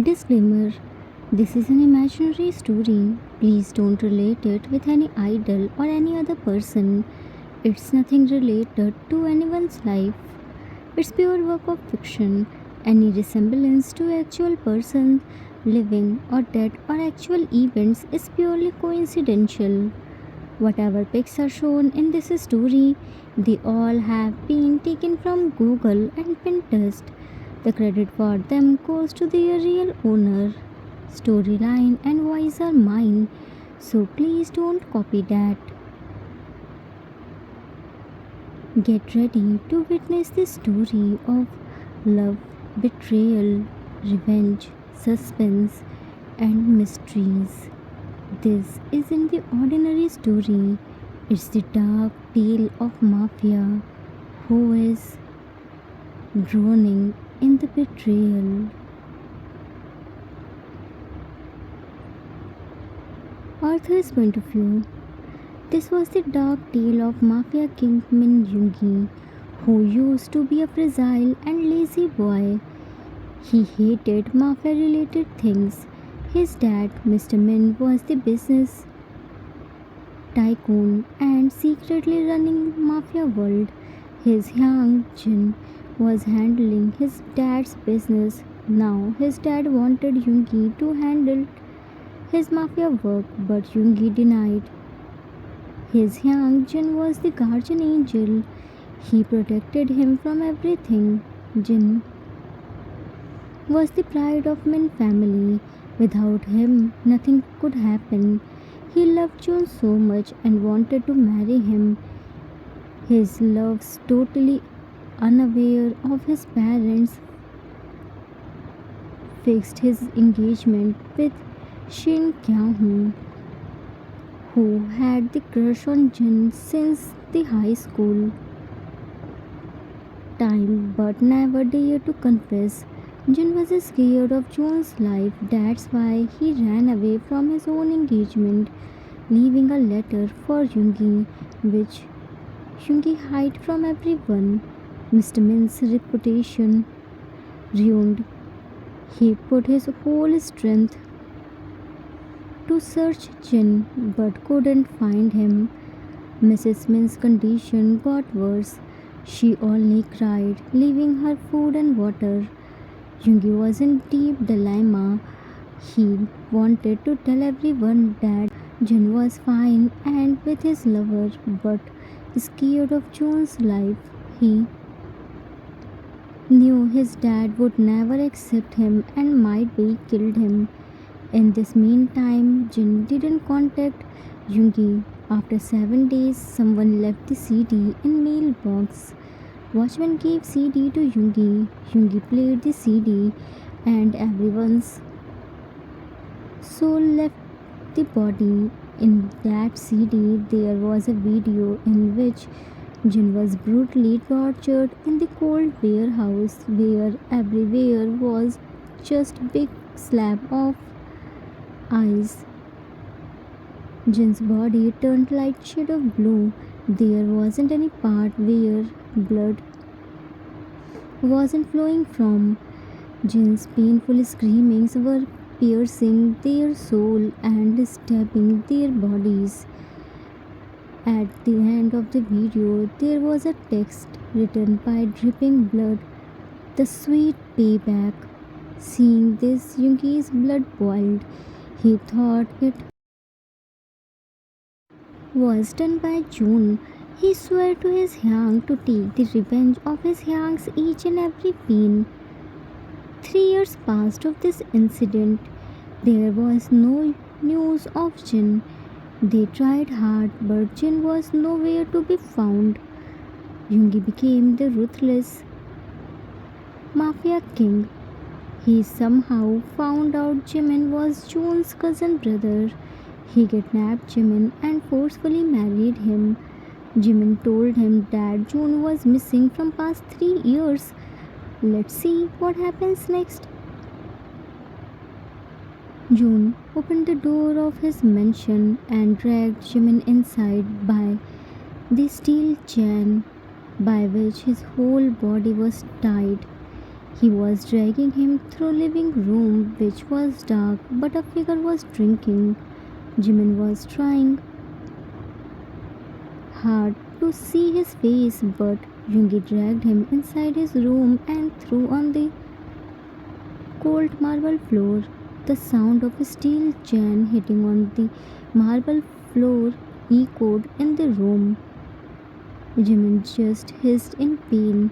Disclaimer: this is an imaginary story. Please don't relate it with any idol or any other person. It's nothing related to anyone's life. It's pure work of fiction. Any resemblance to actual persons, living or dead, or actual events is purely coincidental. Whatever pics are shown in this story, they all have been taken from Google and Pinterest. The credit for them goes to their real owner. Storyline and voice are mine, so please don't copy that. Get ready to witness the story of love, betrayal, revenge, suspense, and mysteries. This isn't the ordinary story, it's the dark tale of mafia who is drowning in the betrayal. Arthur's point of view. This was the dark tale of mafia king Min Jungi, who used to be a fragile and lazy boy. He hated mafia related things. His dad, Mr. Min, was the business tycoon and secretly running mafia world. His young Jin was handling his dad's business. Now his dad wanted Jungi to handle his mafia work, but Jungi denied. His young Jin was the guardian angel. He protected him from everything. Jin was the pride of Min family. Without him, nothing could happen. He loved Jun so much and wanted to marry him. His loves totally unaware of his parents fixed his engagement with Shin Kyahun, who had the crush on Jin since the high school time but never dared to confess. Jin was scared of Jun's life, that's why he ran away from his own engagement, leaving a letter for Jungi, which Jungi hid from everyone. Mr. Min's reputation ruined. He put his whole strength to search Jin but couldn't find him. Mrs. Min's condition got worse. She only cried, leaving her food and water. Jungi was in deep dilemma. He wanted to tell everyone that Jin was fine and with his lover, but scared of Jun's life. He knew his dad would never accept him and might be killed him. In this meantime, Jin didn't contact Jungi. After 7 days, someone left the CD in mailbox. Watchman gave CD to Jungi. Jungi played the CD and everyone's soul left the body. In that CD, there was a video in which Jin was brutally tortured in the cold warehouse where everywhere was just big slab of ice. Jin's body turned light shade of blue. There wasn't any part where blood wasn't flowing from. Jin's painful screamings were piercing their soul and stabbing their bodies. At the end of the video, there was a text written by Dripping Blood, the sweet payback. Seeing this, Jungi's blood boiled. He thought it was done by June. He swore to his Yang to take the revenge of his Yang's each and every pain. 3 years passed of this incident. There was no news of Jin. They tried hard, but Jin was nowhere to be found. Jungi became the ruthless mafia king. He somehow found out Jimin was Jun's cousin brother. He kidnapped Jimin and forcefully married him. Jimin told him that Jun was missing from past 3 years. Let's see what happens next. Jun opened the door of his mansion and dragged Jimin inside by the steel chain by which his whole body was tied. He was dragging him through living room which was dark but a figure was drinking. Jimin was trying hard to see his face but Yoongi dragged him inside his room and threw on the cold marble floor. The sound of a steel chain hitting on the marble floor echoed in the room. Jimin just hissed in pain.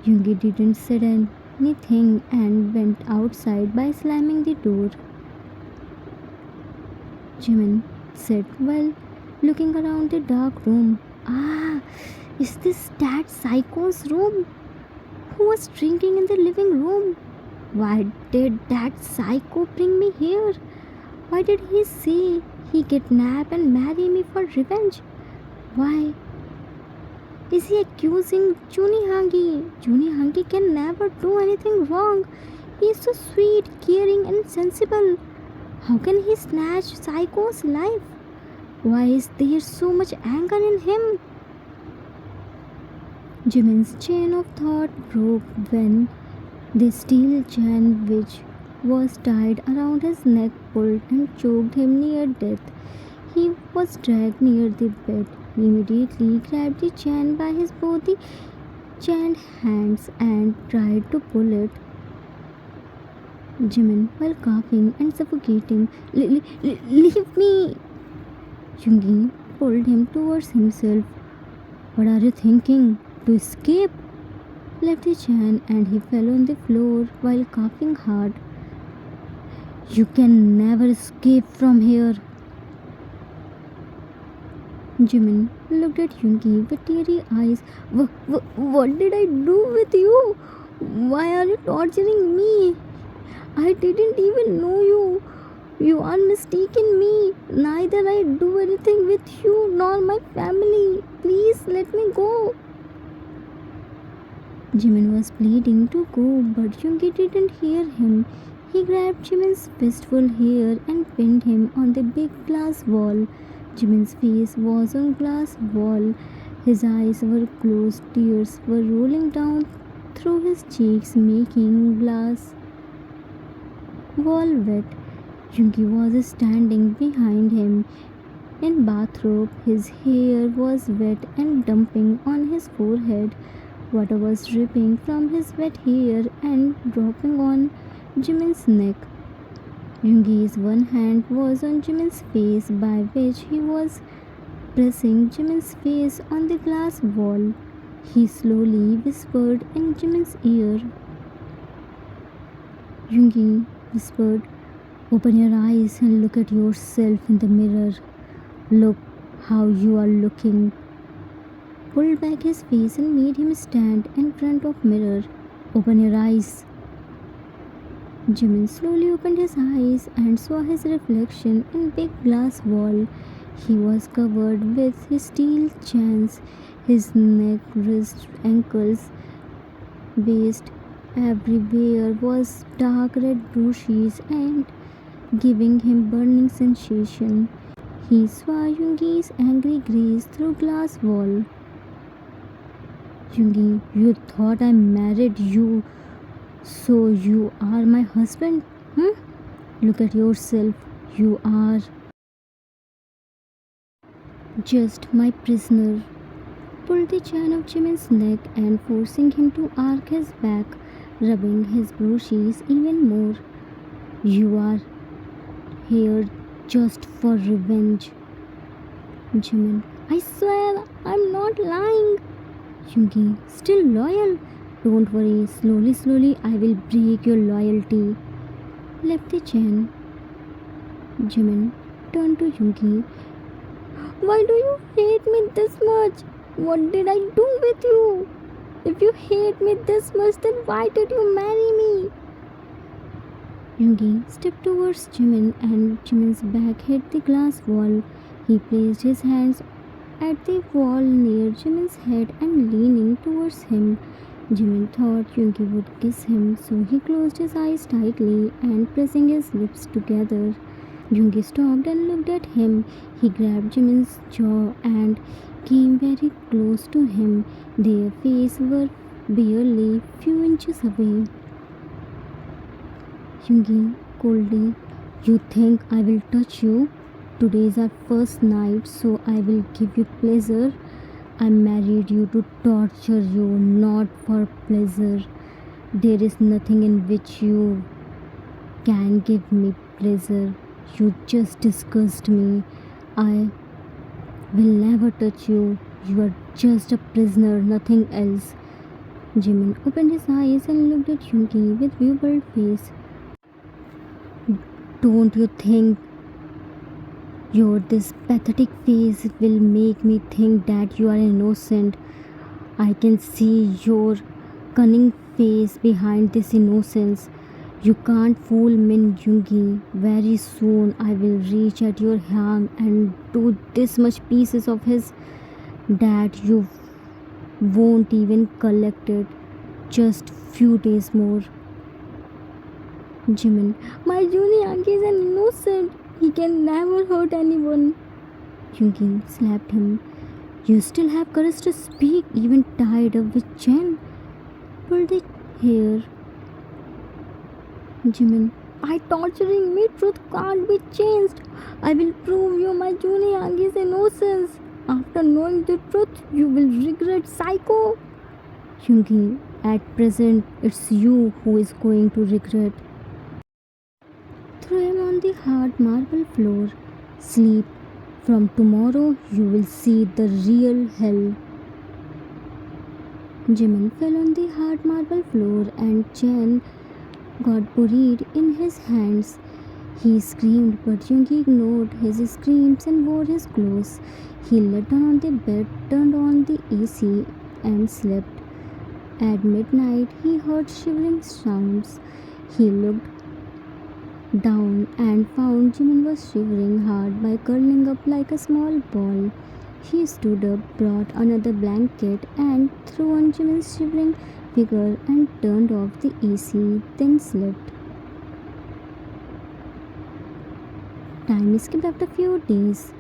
Yoongi didn't say anything and went outside by slamming the door. Jimin said while looking around the dark room. Ah, is this that psycho's room? Who was drinking in the living room? Why did that psycho bring me here? Why did he say he kidnap and marry me for revenge? Why is he accusing Junihangi? Junihangi can never do anything wrong. He is so sweet, caring, and sensible. How can he snatch Psycho's life? Why is there so much anger in him? Jimin's chain of thought broke when the steel chain which was tied around his neck pulled and choked him near death. He was dragged near the bed. He immediately grabbed the chain by his both the chained hands and tried to pull it. Jimin, while coughing and suffocating, leave me! Yoongi pulled him towards himself. What are you thinking? To escape? Left the chain and he fell on the floor while coughing hard. You can never escape from here. Jimin looked at Yoongi with teary eyes. What did I do with you? Why are you torturing me? I didn't even know you. You are mistaken me. Neither I do anything with you nor my family. Please let me go. Jimin was pleading to go, but Yoongi didn't hear him. He grabbed Jimin's fistful hair and pinned him on the big glass wall. Jimin's face was on glass wall. His eyes were closed. Tears were rolling down through his cheeks, making glass wall wet. Yoongi was standing behind him in bathrobe. His hair was wet and dumping on his forehead. Water was dripping from his wet hair and dropping on Jimin's neck. Yoongi's one hand was on Jimin's face, by which he was pressing Jimin's face on the glass wall. He slowly whispered in Jimin's ear. Yoongi whispered, open your eyes and look at yourself in the mirror. Look how you are looking. Pulled back his face and made him stand in front of mirror. Open your eyes. Jimin slowly opened his eyes and saw his reflection in big glass wall. He was covered with his steel chains. His neck, wrist, ankles, waist, everywhere was dark red bruises and giving him burning sensation. He saw Yoongi's angry gaze through glass wall. Yoongi, you thought I married you, so you are my husband? Look at yourself. You are just my prisoner. Pulled the chain of Jimin's neck and forcing him to arc his back, rubbing his bruises even more. You are here just for revenge. Jimin, I swear I'm not lying. Yoongi, still loyal? Don't worry, slowly I will break your loyalty. Left the chain. Jimin turned to Yoongi. Why do you hate me this much? What did I do with you? If you hate me this much, then why did you marry me? Yoongi stepped towards Jimin and Jimin's back hit the glass wall. He placed his hands at the wall near Jimin's head and leaning towards him. Jimin thought Yoongi would kiss him, so he closed his eyes tightly and pressing his lips together. Yoongi stopped and looked at him. He grabbed Jimin's jaw and came very close to him. Their faces were barely few inches away. Yungi coldly, you think I will touch you? Today is our first night, so I will give you pleasure. I married you to torture you, not for pleasure. There is nothing in which you can give me pleasure. You just disgust me. I will never touch you. You are just a prisoner, nothing else. Jimin opened his eyes and looked at Yungi with bewildered face. Don't you think your this pathetic face will make me think that you are innocent? I can see your cunning face behind this innocence. You can't fool Min Yungi. Very soon I will reach at your hand and do this much pieces of his that you won't even collect it. Just few days more. Jimin, my Junyangi is an innocent. He can never hurt anyone. Yungi slapped him. You still have courage to speak, even tied up with Chen. Pulled the hair. Jimin, by torturing me, truth can't be changed. I will prove you my Junyangi's innocence. After knowing the truth, you will regret, psycho. Yungi, at present, it's you who is going to regret. Throw him on the hard marble floor. Sleep. From tomorrow, you will see the real hell. Jimin fell on the hard marble floor and Chen got buried in his hands. He screamed, but Yoongi ignored his screams and wore his clothes. He lay down on the bed, turned on the AC, and slept. At midnight, he heard shivering sounds. He looked down and found Jimin was shivering hard by curling up like a small ball. He stood up, brought another blanket, and threw on Jimin's shivering figure and turned off the AC, then slept. Time skipped after few days.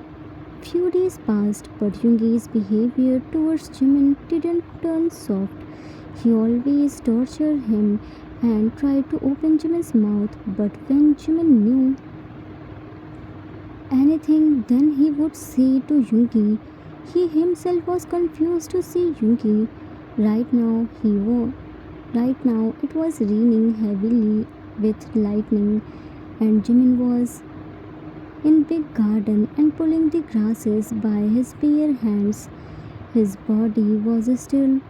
Few days passed, but Yoongi's behavior towards Jimin didn't turn soft. He always tortured him and tried to open Jimin's mouth, but when Jimin knew anything, then he would say to Yoongi. He himself was confused to see Yoongi. Right now, Right now, it was raining heavily with lightning, and Jimin was in big garden and pulling the grasses by his bare hands. His body was still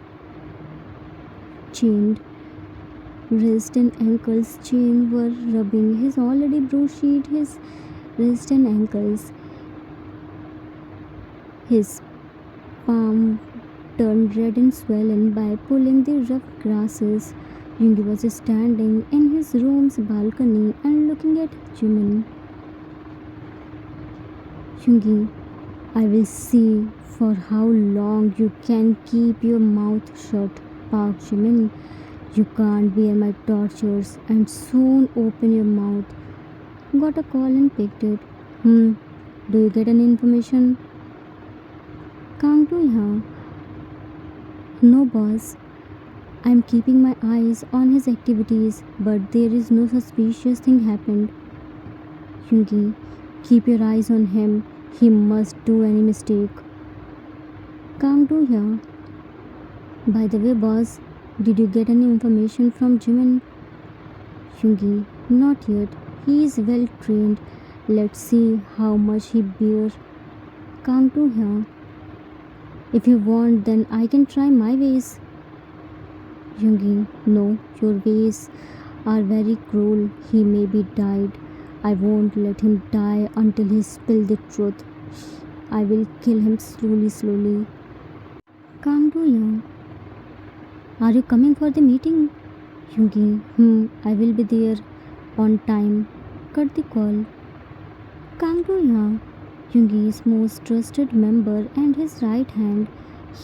chained. Wrist and ankles chain were rubbing his already bruised his wrist and ankles. His palm turned red and swollen by pulling the rough grasses. Yoongi was standing in his room's balcony and looking at Jimin. Yoongi, I will see for how long you can keep your mouth shut, Park Jimin. You can't bear my tortures and soon open your mouth. Got a call and picked it. Do you get any information? Kang Do here. No, boss. I'm keeping my eyes on his activities, but there is no suspicious thing happened. Yoongi, keep your eyes on him. He must do any mistake. Kang Do here. By the way, boss, did you get any information from Jimin? Yoongi, not yet. He is well trained. Let's see how much he bears. Kang Do here. If you want, then I can try my ways. Yoongi, no, your ways are very cruel. He may be died. I won't let him die until he spill the truth. I will kill him slowly. Kang Do here. Are you coming for the meeting? Yoongi, I will be there on time. Cut the call. Kang Do here. Yoongi's most trusted member and his right hand.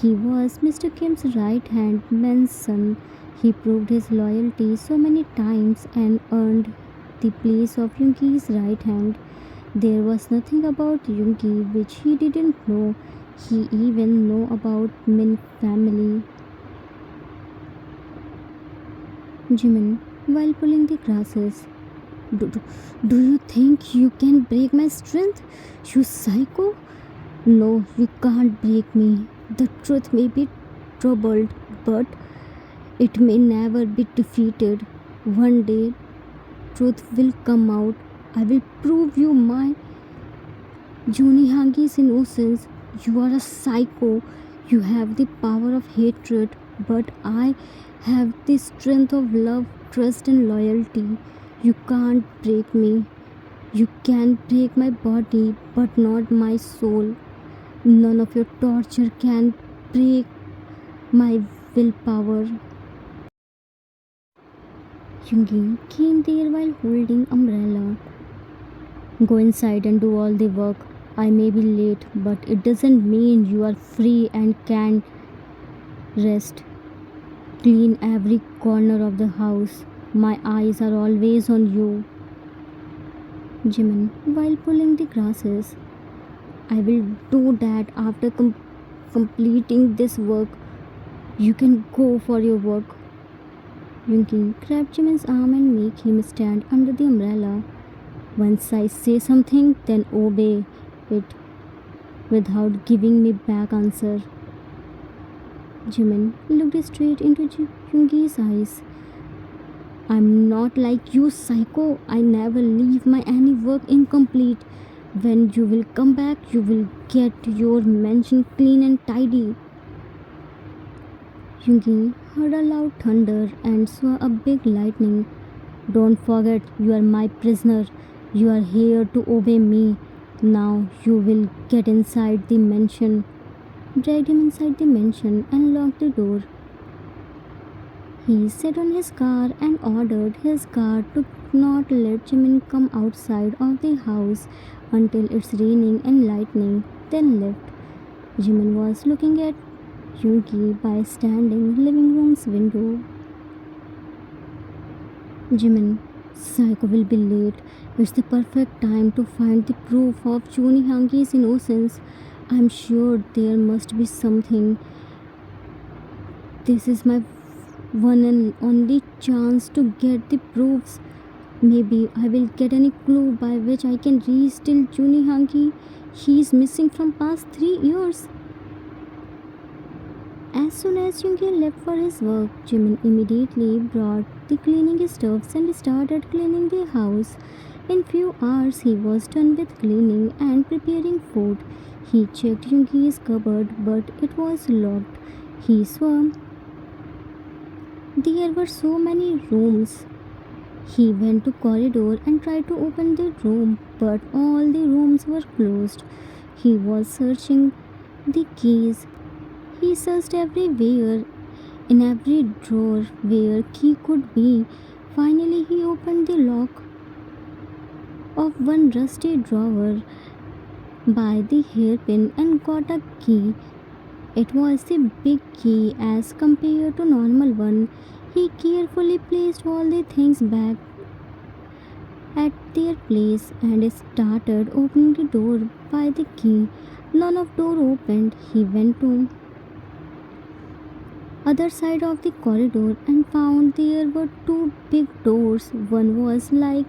He was Mr. Kim's right hand man's son. He proved his loyalty so many times and earned the place of Yoongi's right hand. There was nothing about Yoongi which he didn't know. He even knew about Min family. Jimin, while pulling the grasses, Do, do, do you think you can break my strength? You psycho? No, you can't break me. The truth may be troubled, but it may never be defeated. One day, truth will come out. I will prove you my Junihangi's innocence. You are a psycho. You have the power of hatred, but I have the strength of love, trust, and loyalty. You can't break me. You can break my body, but not my soul. None of your torture can break my willpower. Yungi came there while holding umbrella. Go inside and do all the work. I may be late, but it doesn't mean you are free and can rest. Clean every corner of the house. My eyes are always on you. Jimin, while pulling the grasses. I will do that after completing this work. You can go for your work. Yunki grabbed Jimin's arm and make him stand under the umbrella. Once I say something, then obey it without giving me back answer. Jimin looked straight into Yungi's eyes. I'm not like you, psycho. I never leave my any work incomplete. When you will come back, you will get your mansion clean and tidy. Yungi heard a loud thunder and saw a big lightning. Don't forget, you are my prisoner. You are here to obey me. Now you will get inside the mansion. Dragged him inside the mansion and locked the door. He sat on his car and ordered his guard to not let Jimin come outside of the house until it's raining and lightning, then left. Jimin was looking at Yungi by standing living room's window. Jimin, Psycho will be late. It's the perfect time to find the proof of Juni Hangi's innocence. I'm sure there must be something. This is my one and only chance to get the proofs. Maybe I will get any clue by which I can re-steal Juni Hangi. He is missing from past 3 years. As soon as Yungi left for his work, Jimin immediately brought the cleaning stuffs and started cleaning the house. In few hours, he was done with cleaning and preparing food. He checked Yungi's cupboard, but it was locked. He saw there were so many rooms. He went to corridor and tried to open the room, but all the rooms were closed. He was searching the keys. He searched everywhere, in every drawer where key could be. Finally, he opened the lock of one rusty drawer by the hairpin and got a key. It was the big key as compared to normal one. He carefully placed all the things back at their place and started opening the door by the key. None of door opened. He went to other side of the corridor and found there were two big doors. One was like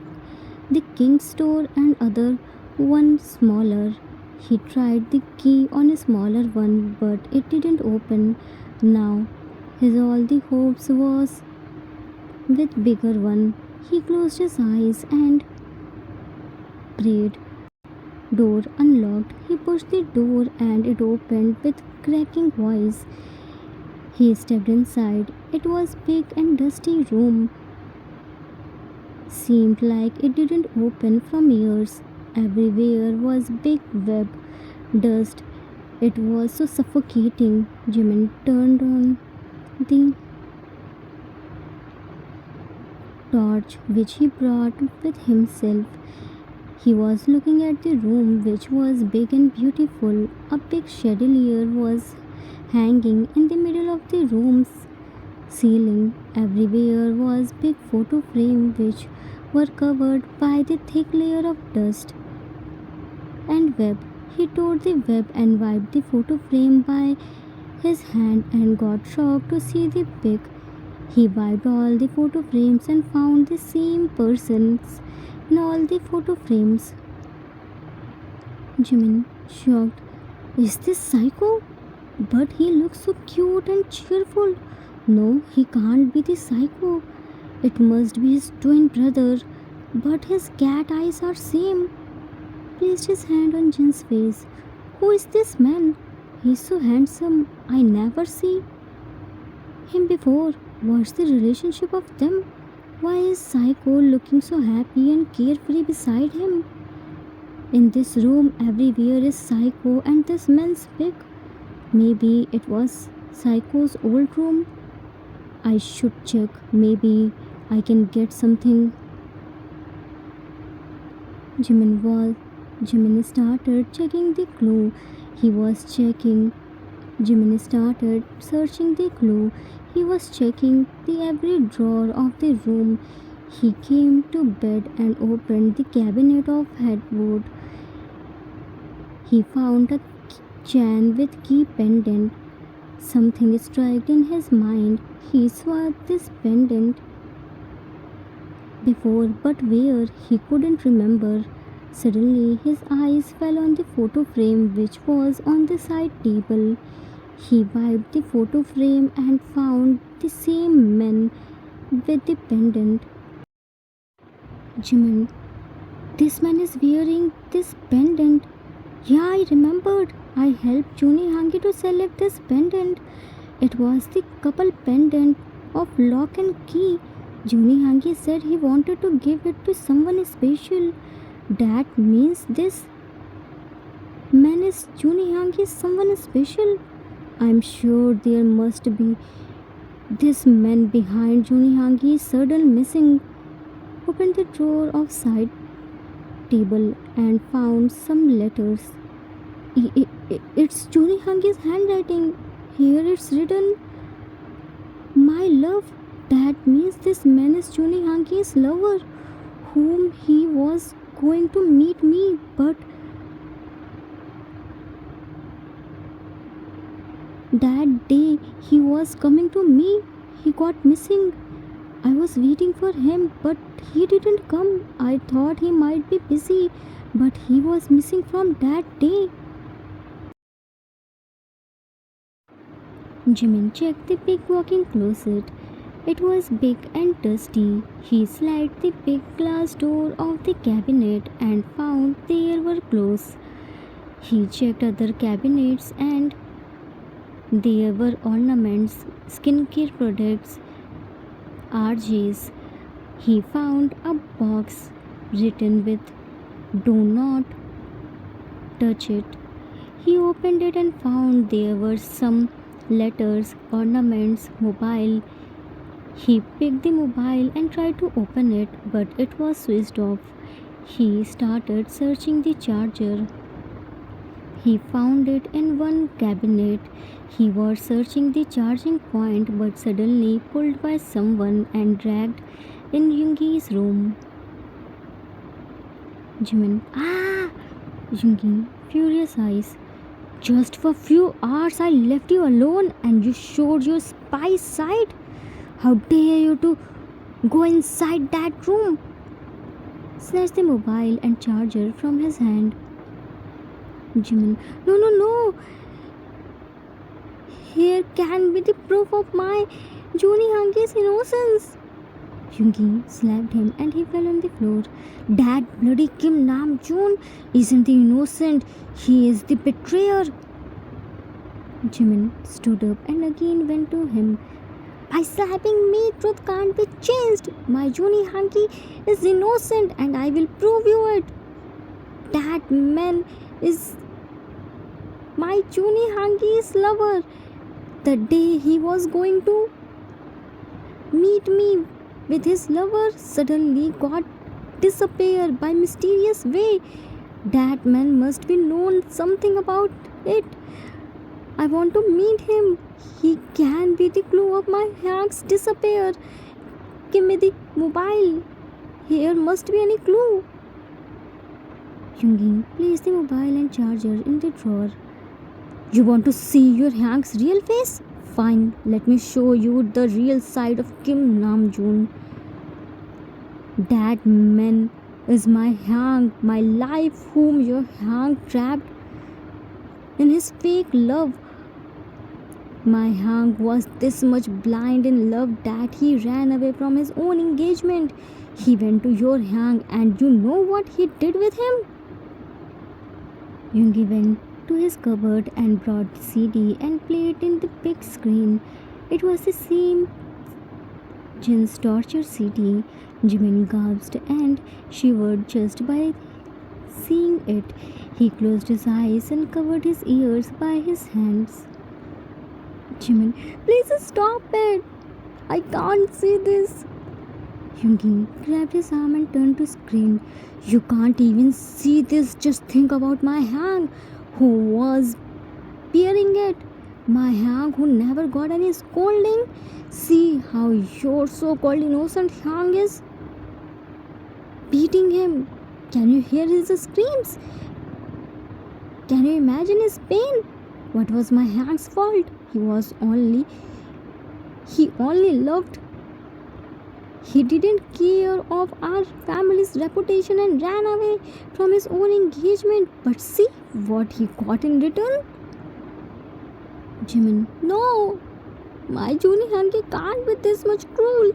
the king's door and other one smaller. He tried the key on a smaller one, but it didn't open. Now his all the hopes was with bigger one. He closed his eyes and prayed. Door unlocked. He pushed the door and it opened with cracking voice. He stepped inside. It was big and dusty room. Seemed like it didn't open from years. Everywhere was big web, dust. It was so suffocating. Jimin turned on the torch which he brought with himself. He was looking at the room which was big and beautiful. A big chandelier was hanging in the middle of the room's ceiling. Everywhere was big photo frame which were covered by the thick layer of dust and web. He tore the web and wiped the photo frame by his hand and got shocked to see the big He wiped all the photo frames and found the same persons in all the photo frames. Jimin, shocked, is this Psycho? But he looks so cute and cheerful. No, he can't be the Psycho. It must be his twin brother. But his cat eyes are same. Placed his hand on Jin's face. Who is this man? He's so handsome. I never see him before. What's the relationship of them? Why is Psycho looking so happy and carefree beside him? In this room, everywhere is Psycho and this man's big. Maybe it was Psycho's old room. I should check. Maybe I can get something. Jimin was. Jimin started checking the clue. He was checking. Jimin started searching the clue. He was checking the every drawer of the room. He came to bed and opened the cabinet of headboard. He found a chain with key pendant. Something struck in his mind. He saw this pendant before, but where he couldn't remember. Suddenly, his eyes fell on the photo frame which was on the side table. He wiped the photo frame and found the same man with the pendant. Jimin, this man is wearing this pendant. Yeah, I remembered. I helped Juni Hangi to select this pendant. It was the couple pendant of lock and key. Juni Hangi said he wanted to give it to someone special. That means this man is Juni Hangi, someone special. I'm sure there must be this man behind Juni Hangi's sudden missing. Opened the drawer of side table and found some letters. It's Juni Hangi's handwriting. Here it's written, "My love." That means this man is Juni Hangi's lover, whom he was going to meet me, but that day he was coming to me. He got missing. I was waiting for him, but he didn't come. I thought he might be busy, but he was missing from that day. Jimin checked the big walk-in closet. It was big and dusty. He slid the big glass door of the cabinet and found there were clothes. He checked other cabinets and there were ornaments, skincare products, RJs. He found a box written with "Do not touch it." He opened it and found there were some letters, ornaments, mobile. He picked the mobile and tried to open it, but it was switched off. He started searching the charger. He found it in one cabinet. He was searching the charging point, but suddenly pulled by someone and dragged in Yoongi's room. Jimin, ah! Yoongi, furious eyes. Just for few hours I left you alone and you showed your spy side. How dare you to go inside that room? Snatched the mobile and charger from his hand. Jimin, no. Here can be the proof of my Juni Hangi's innocence. Yoongi slapped him and he fell on the floor. That bloody Kim Nam Joon isn't the innocent. He is the betrayer. Jimin stood up and again went to him. By slapping me, truth can't be changed. My Juni Hangi is innocent and I will prove you it. That man is my Juni Hangi's lover. The day he was going to meet me with his lover, suddenly got disappeared by mysterious way. That man must be known something about it. I want to meet him. He can be the clue of my Hank's disappear. Give me the mobile. Here must be any clue. Yoongi placed the mobile and charger in the drawer. You want to see your Hank's real face? Fine, let me show you the real side of Kim Namjoon. That man is my Hang, my life, whom your Hang trapped in his fake love. My Hang was this much blind in love that he ran away from his own engagement. He went to your Hang, and you know what he did with him? Yoongi went to his cupboard and brought the CD and played it in the big screen. It was the same Jin's torture CD. Jimin gasped and shivered just by seeing it. He closed his eyes and covered his ears by his hands. Jimin, please stop it. I can't see this. Yoongi grabbed his arm and turned to scream. You can't even see this. Just think about my Hang, who was bearing it. My Hang, who never got any scolding. See how your so-called innocent Hang is beating him. Can you hear his screams? Can you imagine his pain? What was my Hang's fault? He only loved. He didn't care of our family's reputation and ran away from his own engagement. But see what he got in return. Jimin, no. My Juni Hangi can't be this much cruel.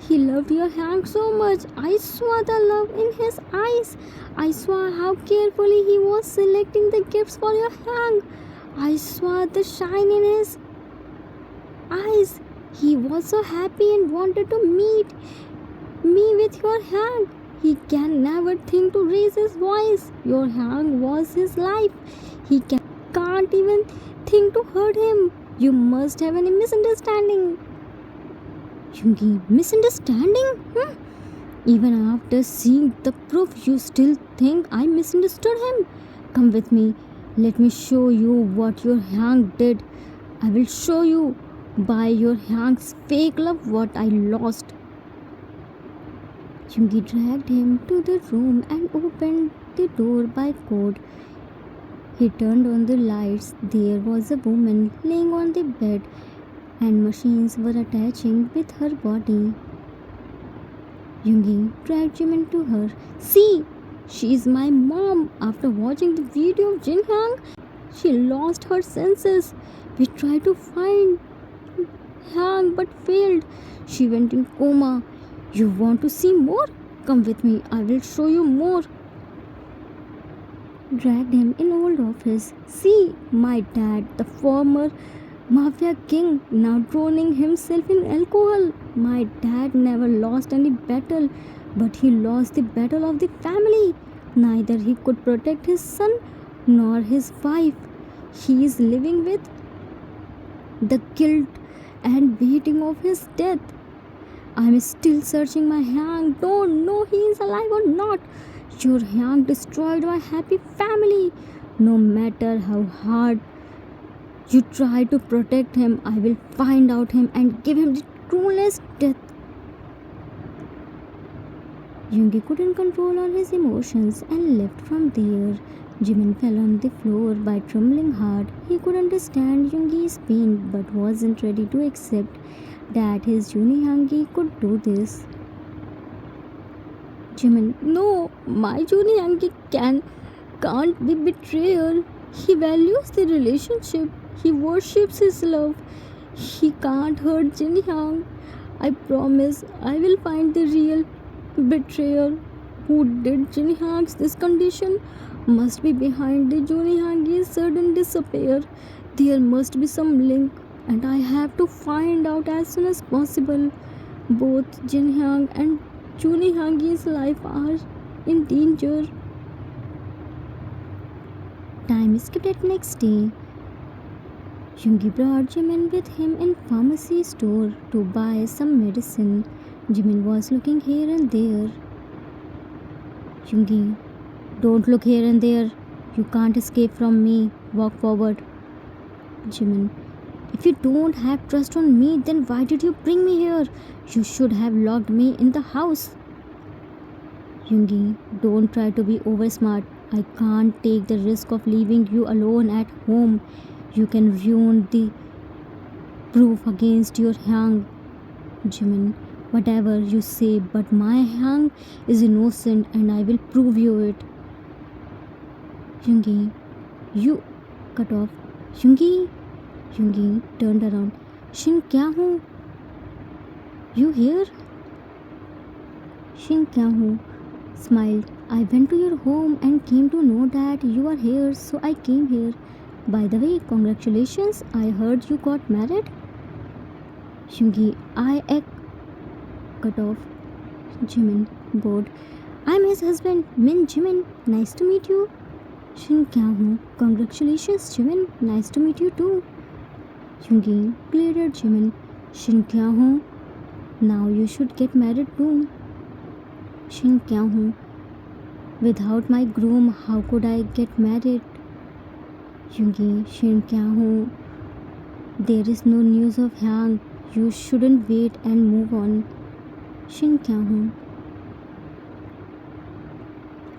He loved your Hank so much. I saw the love in his eyes. I saw how carefully he was selecting the gifts for your Hank. I saw the shine in his eyes. He was so happy and wanted to meet me with your Hank. He can never think to raise his voice. Your Hank was his life. He can't even think to hurt him. You must have any misunderstanding. Yoongi, misunderstanding? Even after seeing the proof, you still think I misunderstood him? Come with me. Let me show you what your Hank did. I will show you by your Hank's fake love what I lost. Yoongi dragged him to the room and opened the door by code. He turned on the lights. There was a woman laying on the bed and machines were attaching with her body. Yoongi dragged Jimin to her. See, she's my mom. After watching the video of Jin Hang, she lost her senses. We tried to find Hang but failed. She went in coma. You want to see more? Come with me. I will show you more. Dragged him in old office. See, my dad, the former mafia king, now drowning himself in alcohol. My dad never lost any battle, but he lost the battle of the family. Neither he could protect his son nor his wife. He is living with the guilt and waiting of his death. I am still searching my Hang. Don't know he is alive or not. Your Hang destroyed my happy family. No matter how hard you try to protect him, I will find out him and give him the cruelest death. Yoongi couldn't control all his emotions and left from there. Jimin fell on the floor by trembling hard. He could understand Yoongi's pain but wasn't ready to accept that his Juni Hangi could do this. Jimin, no, my Juni Hangi can't be betrayal. He values the relationship. He worships his love. He can't hurt Jin Hyang. I promise I will find the real betrayer. Who did Jin Hyang's this condition must be behind the Juni Hangi's sudden disappear. There must be some link and I have to find out as soon as possible. Both Jin Hyang and Juni Hangi's life are in danger. Time skipped at next day. Yoongi brought Jimin with him in pharmacy store to buy some medicine. Jimin was looking here and there. Yoongi, don't look here and there. You can't escape from me. Walk forward. Jimin, if you don't have trust on me, then why did you bring me here? You should have locked me in the house. Yoongi, don't try to be over smart. I can't take the risk of leaving you alone at home. You can ruin the proof against your Hyang, Jimin. Whatever you say, but my Hyang is innocent and I will prove you it. Yoongi, you cut off. Yoongi, Yoongi turned around. Shin kya hu? You here? Shin kya hu? Smiled. I went to your home and came to know that you are here, so I came here. By the way, congratulations. I heard you got married. Yoongi, I cut off. Jimin, bored. I'm his husband, Min Jimin. Nice to meet you. Shin kya hu? Congratulations, Jimin. Nice to meet you too. Yoongi glared at Jimin. Shin kya hu? Now you should get married too. Shin kya hu? Without my groom, how could I get married? Yoongi, Shin kya hu? There is no news of Hyang. You shouldn't wait and move on. Shin kya hu?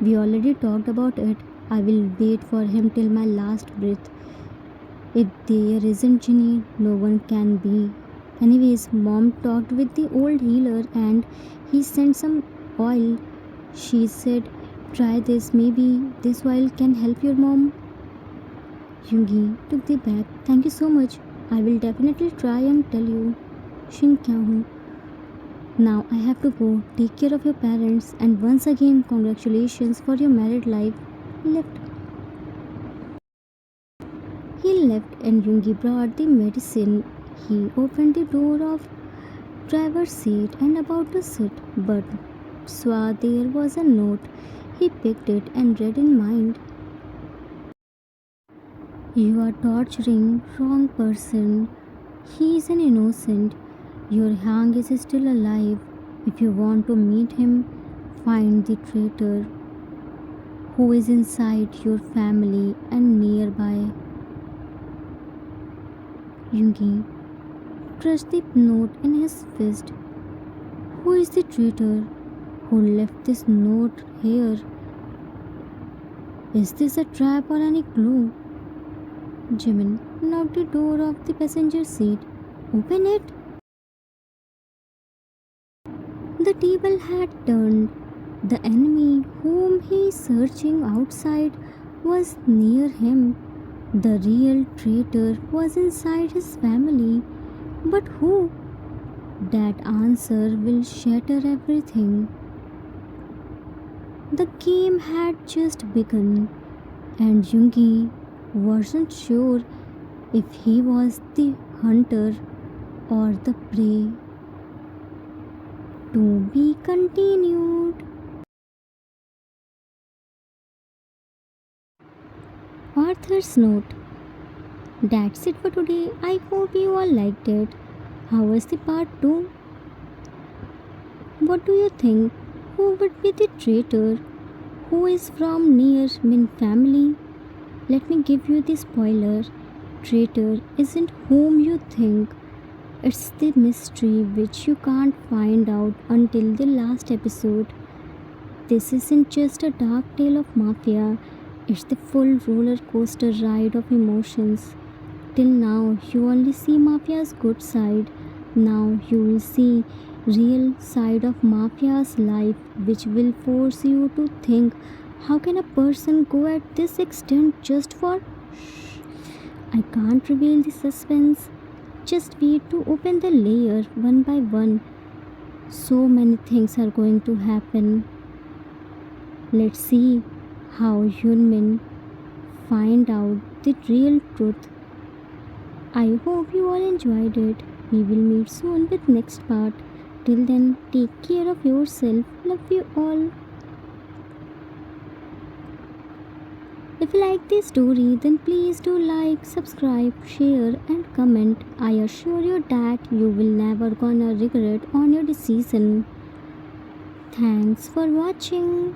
We already talked about it. I will wait for him till my last breath. If there isn't Ginny, no one can be. Anyways, mom talked with the old healer and he sent some oil. She said, try this, maybe this oil can help your mom. Yoongi took the bag. Thank you so much. I will definitely try and tell you. Shin kya hu? Now I have to go. Take care of your parents and once again congratulations for your married life. Left. He left and Yoongi brought the medicine. He opened the door of driver's seat and about to sit, but saw there was a note. He picked it and read in mind. You are torturing wrong person. He is an innocent. Your Hyang is still alive. If you want to meet him, find the traitor who is inside your family and nearby. Yoongi crushed the note in his fist. Who is the traitor who left this note here? Is this a trap or any clue? Jimin knocked the door of the passenger seat. Open it. The table had turned. The enemy whom he is searching outside was near him. The real traitor was inside his family. But who? That answer will shatter everything. The game had just begun, and Yoongi wasn't sure if he was the hunter or the prey. To be continued. Author's note. That's it for today. I hope you all liked it. How was the part 2? What do you think? Who would be the traitor? Who is from near Min family? Let me give you the spoiler. Traitor isn't whom you think. It's the mystery which you can't find out until the last episode. This isn't just a dark tale of mafia. It's the full roller coaster ride of emotions. Till now, you only see mafia's good side. Now you will see real side of mafia's life, which will force you to think, how can a person go at this extent just for? Shh. I can't reveal the suspense. Just wait to open the layer one by one. So many things are going to happen. Let's see how Hyunmin find out the real truth. I hope you all enjoyed it. We will meet soon with next part. Till then, take care of yourself. Love you all. If you like this story, then please do like, subscribe, share and comment. I assure you that you will never gonna regret on your decision. Thanks for watching.